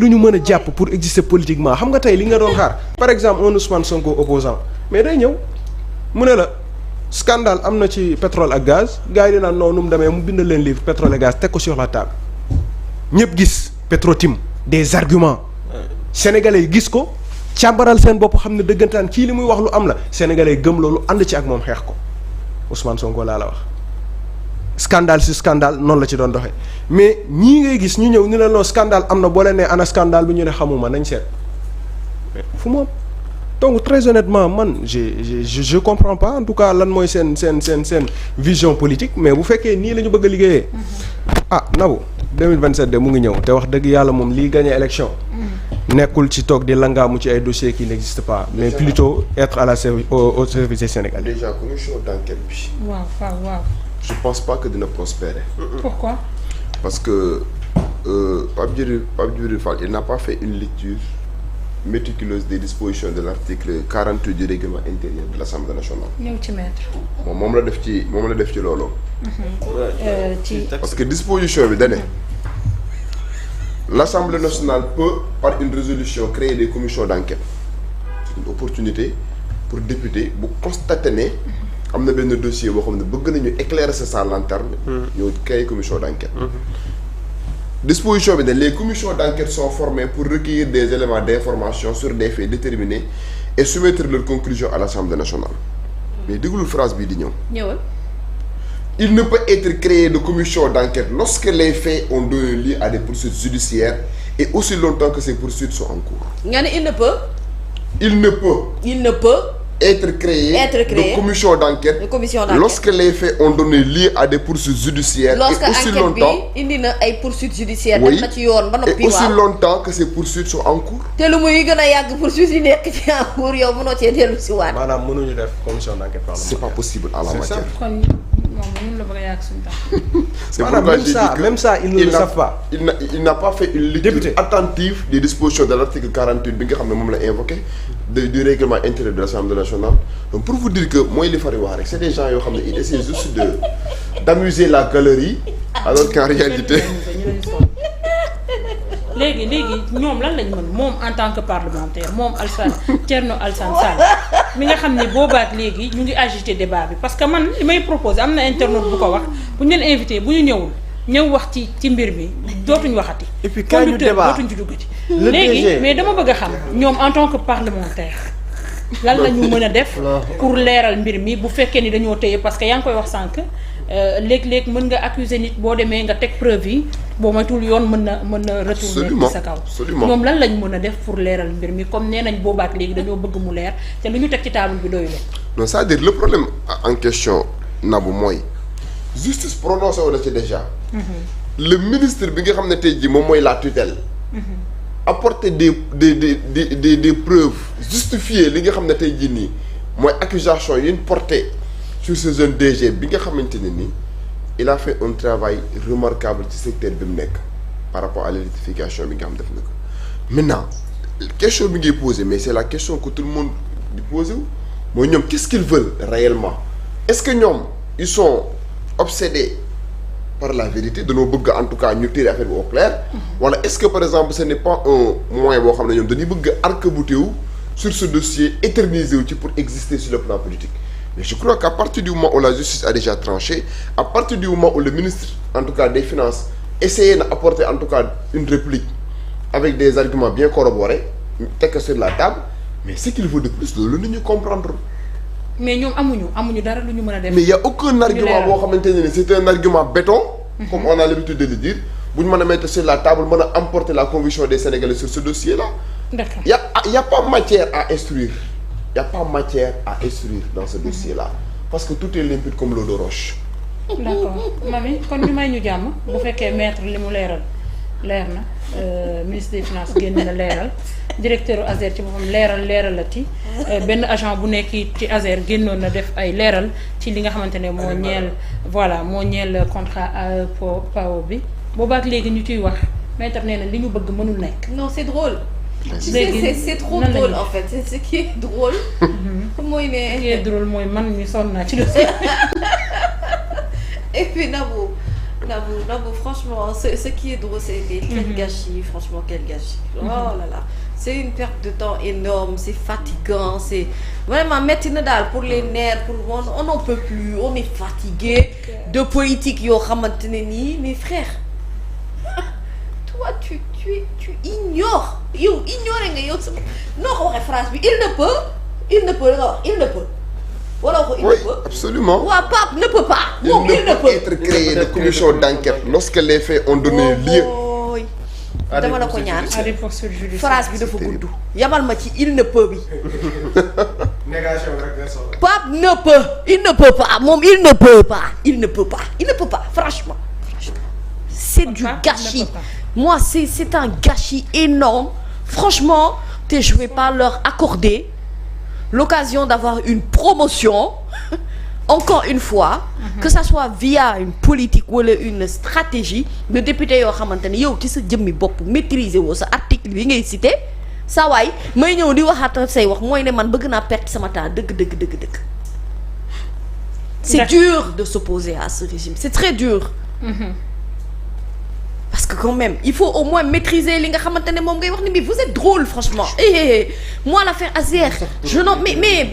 lu ñu mën a jàpp pour exister politiquement xam nga tey li nga doon xaar par exemple un Ousmane Sonko opposant mais day ñëw mu ne la scandale am na ci pétrole ak gaz gars yi di naan non nu mu demee mu bind leen livre pétrole et gaz teg ko sur la table ñëpp gis Petro-Tim des arguments sénégalais yi gis ko càmbaral seen bopp xam ne dëggantaan kii li muy wax lu am la sénégalais yi gëm loolu ànd ci ak moom xeex ko Ousmane Sonko laa la wax. scandale si scandale noonu la ci doon doxee mais ñii ngay gis ñu ñëw ni la non scandale am na boo leen nee ana scandale bi ñu ne xamuma nañ seet fu moom donc très honnêtement man je comprends pas en tout cas lan mooy seen vision politique mais bu fekkee nii la ñu bëgg a liggéeyee ah Nabou 2027 de mu ngi ñëw te wax dëgg yàlla moom lii gagné élection nekkul ci toog di langaamu ci ay dossiers qui n'existent pas mais plutôt être à la au service des Sénégalais. Déjà commission d'enquête bi. waaw. Je pense pas que dina prospérer. Pourquoi? Parce que Pape Djibril Fall il n'a pas fait une lecture méticuleuse des dispositions de l'article 48 du règlement intérieur de l'Assemblée nationale. ñëw ci maître. moom la def ci loolu. ci parce que disposition bi da ne l'Assemblée nationale peut par une résolution créer des commissions d'enquête. C'est une opportunité pour député bu constater ne. am na benn dossier boo xam ne bëgg nañu éclaircir sa lanterne. ñoo créer commission d'enquête. disposition bi ne les commissions d'enquête sont formées pour recueillir des éléments d'information sur des faits déterminés et soumettre leurs conclusions à l'Assemblée nationale. mais déglul phrase bii di ñëwal. Il ne peut être créé de commission d'enquête lorsque les faits ont donné lieu à des poursuites judiciaires et aussi longtemps que ces poursuites sont en cours. nga ne il ne peut. Il ne peut être créé de commission d'enquête lorsque les faits ont donné lieu à des poursuites judiciaires et aussi longtemps indi na ay poursuites judiciaires def na ci yoon ba noppi et aussi longtemps que ces poursuites sont en cours. te lu muy gën a yàgg poursuites yi nekk ci en cours yow mënoo cee dellu si waat. maanaam mënuñu def commission d'enquête parlementaire. C'est pas possible à la matière. kon moom mënul la bëgg a yàgg suñu temps. C'est pourquoi j'ai dit que même ça ils ne le savent pas. Il n'a pas fait une lecture attentive des dispositions de l'article 48 bi nga xam ne moom la invoqué du règlement intérieur de l'Assemblée nationale. Donc pour vous dire que mooy li fari wax rek c'est des gens yoo xam ne ils essaient juste d'amuser la galerie alors qu'en réalité. léegi ñoom lan lañ mën moom en tant que parlementaire moom Thierno Alassane Sall mi nga xam ne boobaak léegi ñu ngi agiter débat bi parce que man li may proposer am na internaute bu ko wax bu ñu leen invité bu ñu ñëw wax ci mbir mi dootuñ waxati. et puis quand ñu débat dootuñ ci duggati. léegi mais dama bëgg a xam ñoom en tant que parlementaire lan la ñu mën a def pour leeral mbir mi bu fekkee ni dañoo téye parce que yaa ngi koy wax sànq léeg-léeg mën nga accuser nit boo demee nga teg preuve yi boo matul yoon mën na retourner ci sa kaw. ñoom lan lañ mën a def pour leeral mbir mi comme nee nañ boobaak léegi dañoo bëgg mu leer te lu ñu teg ci table bi doyu leen. non c'est-à-dire le problème en question Nabou mooy justice prononcé wu na ci déjà. Le ministre bi nga xam ne tey jii moom mooy la tutelle. apporter des preuves justifier li nga xam ne tey jii nii mooy accusation yi ñu porté sur ce jeune DG bi nga xamante ne nii il a fait un travail remarquable ci secteur bi mu nekk par rapport à l'électrification bi nga xam def na ko maintenant question bi ngay poser mais c'est la question que tout le monde di poser wu mooy ñoom qu'est-ce qu'ils veulent réellement est-ce que ñoom ils sont obsédés par la vérité dañoo bëgg en tout cas ñu tirer affaire bi au clair wala est-ce que par exemple ce n'est pas un moyen boo xam ne ñoom dañuy bëgg arc-bouter wu sur ce dossier éterniser wu ci pour exister sur le plan politique mais je crois qu'à partir du moment où la justice a déjà tranché à partir du moment où le ministre en tout cas des finances essayait d'apporter en tout cas une réplique avec des arguments bien corroborés teg sur la table mais ce qu'il faut de plus loolu la ñu comprendre. mais ñoom amuñu dara lu ñu mën a def. mais y a aucun argument boo xamante ne ni c'est un argument béton. comme on a l'habitude de le dire bu ñu mën a mettre sur la table mën a emporter la conviction des Sénégalais sur ce dossier-là. D'accord. y a pas matière à instruire dans ce dossier-là parce que tout est limpide comme l'eau de roche. D'accord mami kon ñu may ñu jàmm bu fekkee maître li mu leeral leer na ministre des finances génn na leeral directeur ASER ci boppam leeralati benn agent bu nekk ci ASER génnoon na def ay leeral ci li nga xamante ne moo ñeel contrat PAO bi boobaak léegi ñu ciy wax maître nee na li ñu bëgg mënul nekk. non c'est drôle. c'est trop drôle en fait c'est ce qui est drôle. mooy ne ce qui est drôle mooy man mi sonn naa ci dossier. et puis Nabou Nabou, franchement, ce qui est drôle, c'est quel gâchis, franchement, quel gâchis. Oh là là, c'est une perte de temps énorme, c'est fatigant, c'est vraiment maintenant pour les nerfs, pour le monde, on n'en peut plus, on est fatigué de politique, yo xamanteni, mes frères. Toi, tu ignores, yo, ignorer nga yo, non, phrase, il ne peut. Voilà, oui, absolument. Ouais, Pape ne peut pas. Il ne peut être créé de commission d'enquête lorsque les faits ont donné lieu. dama la ko ñaan à des poursuites judiciaires. phrase bi dafa gudd. yamal ma ci il ne peut bi. négation rek Pape ne peut. Il ne peut pas moom il ne peut pas franchement. C'est du gâchis. Moi c'est un gâchis énorme. Franchement je vais pas leur accorder l'occasion d'avoir une promotion encore une fois que ça soit via une politique wala une stratégie de député yoo xamante ne yow ci sa jëmmi bopp maîtriser woo sa article bi ngay cité saa waay may ñëw di waxaat say wax mooy ne man bëgg naa perte sama temps dëgg c'est dur de s'opposer à ce régime c'est très dur parce que quand même il faut au moins maîtriser li nga xamante ne moom ngay wax ni mais vous êtes drôle franchement moi l'affaire Azer je non mais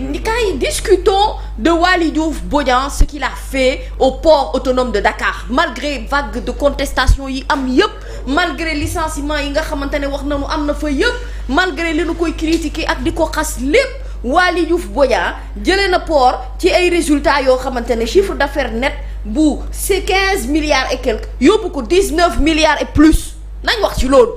discutons de Waly Diouf Bodian ce qu'il a fait au port autonome de Dakar malgré vague de contestation yi am yëpp malgré licenciement yi nga xamante ne wax nañu am na fa yëpp malgré li nu koy critiquer ak di ko xas lépp Waly Diouf Bodian jëlee na port ci ay résultats yoo xamante ne chiffre d'affaires net bu c'est 15 milliards et quelques yóbbu ko 19 milliards et plus nañ wax ci loolu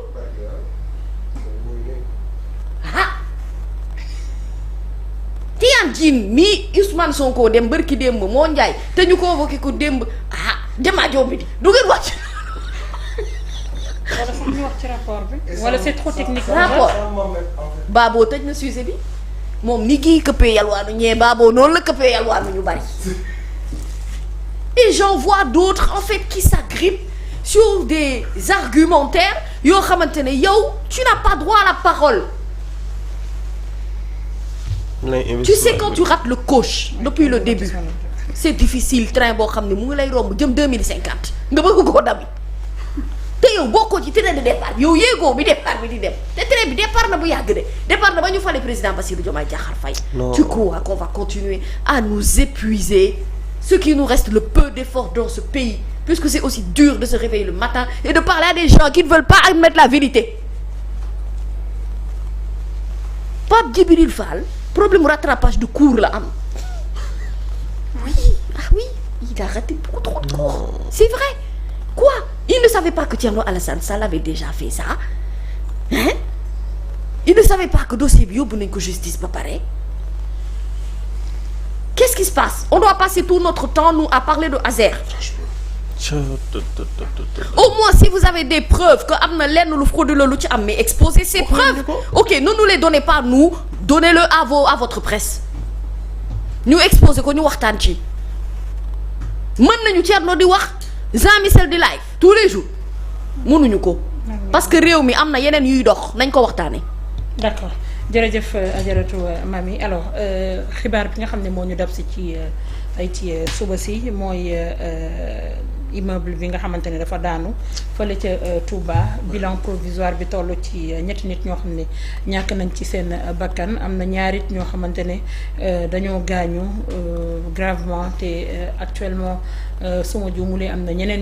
Tidiane Dièye mi Ousmane Sonko dem bërki démb moo njaay te ñu convoqué ko démb jamaa jombi di du ngeen wax wala foog ñu wax ci rapport bi wala c'est trop technique. rapport Baboo tëj na sujet bi moom ni kii këppee yalwaanu ñee Baboo noonu la këppee yalwaanu ñu bari et j'en vois d'autres en fait qui s'agrippent sur des argumentaires yoo xamante ne yow tu n'as pas droit à la parole. Tu sais quand tu rates le coche depuis le début c'est difficile train boo xam ne mu ngi lay romb jëm 2050 nga bëgg koo dabi te yow bokkoo ci train de départ yow yéegoo bi départ bi di dem te train bi départ na bu yàgg de départ na ba ñu fale président Bassirou Diomaye Diakhar Faye. Tu crois qu'on va continuer à nous épuiser ce qui nous reste le peu d'efforts dans ce pays puisque c'est aussi dur de se réveiller le matin et de parler à des gens qui ne veulent pas admettre la vérité. Pape Djibril Fall problème rattrapage de cours la am oui il a raté beaucoup trop de cours c'est vrai quoi il ne savait pas que Thierno Alassane Sall avait déjà fait ça hein il ne savait pas que dossier bi yóbbu nañ ko justice ba pare qu'est-ce qui se passe on doit passer tout notre temps nous à parler de Azer au moins si vous avez des preuves que am na lenn lu frauduleux lu ci am mais exposez ces preuves ok ne nous les donnez pas nous donnez-le à votre presse ñu exposé ko ñu waxtaan ci mën nañu Thierno di wax Jean-Michel di live tous les jours mënuñu ko parce que réew mi am na yeneen yuy dox nañ ko waxtaane d'accord jërëjëf Adjaratou Mamy alors xibaar bi nga xam ne moo ñu dab si ci suba si mooy immeuble bi nga xamante ne dafa daanu fële ca Touba bilan provisoire bi toll ci ñetti nit ñoo xam ne ñàkk nañ ci seen bakkan am na ñaari ñoo xamante ne dañoo gaañu gravement te actuellement suma juumulee am na ñeneen